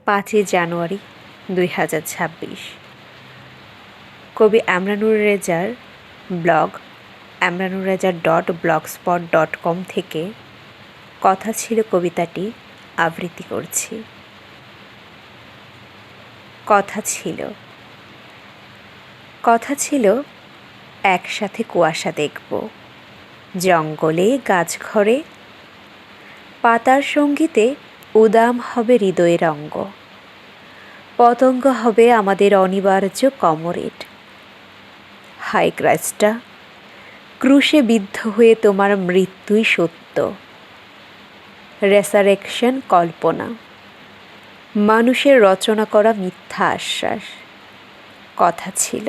5ই জানুয়ারি 2026। কবি আমরানুর রেজার blog amranureja.blogspot.com থেকে কথা ছিল কবিতাটি আবৃত্তি করছি। কথা ছিল একসাথে কুয়াশা দেখব, জঙ্গলে গাছঘরে, পাতার সঙ্গীতে উদাম হবে হৃদয়ের অঙ্গ, পতঙ্গ হবে আমাদের অনিবার্য কমরেড। হাই ক্রাইস্টা, ক্রুশে বিদ্ধ হয়ে তোমার মৃত্যুই সত্য, রেসারেকশন কল্পনা, মানুষের রচনা করা মিথ্যা আশ্বাস। কথা ছিল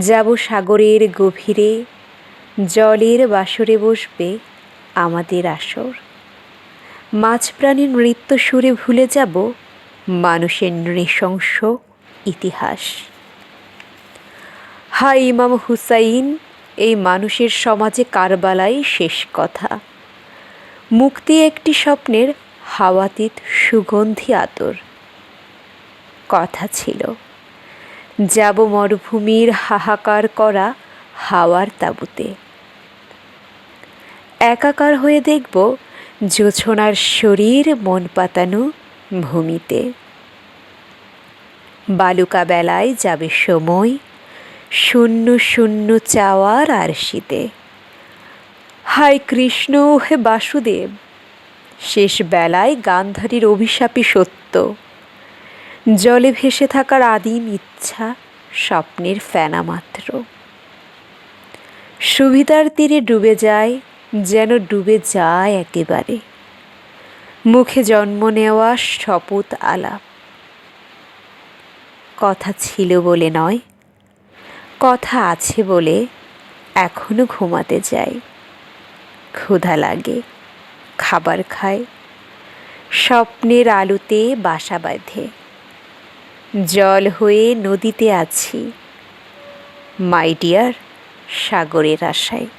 যাব সাগরের গভীরে, জলের বাসরে বসবে আমাদের আসর, মাছ প্রাণীর নৃত্য সুরে ভুলে যাব মানুষের নৃশংস ইতিহাস। হাই ইমাম হুসাইন, এই মানুষের সমাজে কারবালাই শেষ কথা, মুক্তি একটি স্বপ্নের হাওয়াতীত সুগন্ধি আতর। কথা ছিল যাব মরুভূমির হাহাকার করা হাওয়ার তাঁবুতে, একাকার হয়ে দেখব জোছনার শরীর মন পাতানো ভূমিতে। বালুকা বেলায় যাবে সময় শূন্য শূন্য চাওয়ার আরশিতে। হায় কৃষ্ণ হে বাসুদেব, শেষ বেলায় গান্ধারীর অভিশাপই সত্য, জলে ভেসে থাকার আদিম ইচ্ছা স্বপ্নের ফেনা মাত্র। সুবিধার তীরে ডুবে যায়, যেন ডুবে যায় একেবারে, মুখে জন্ম নেওয়া শপথ আলাপ। কথা ছিল বলে নয়, কথা আছে বলে এখনো ঘুমাতে যাই। ক্ষুধা লাগে, খাবার খায়, স্বপ্নের আলোতে বাসা বাঁধে, জল হয়ে নদীতে আছি, মাই ডিয়ার, সাগরের আশায়।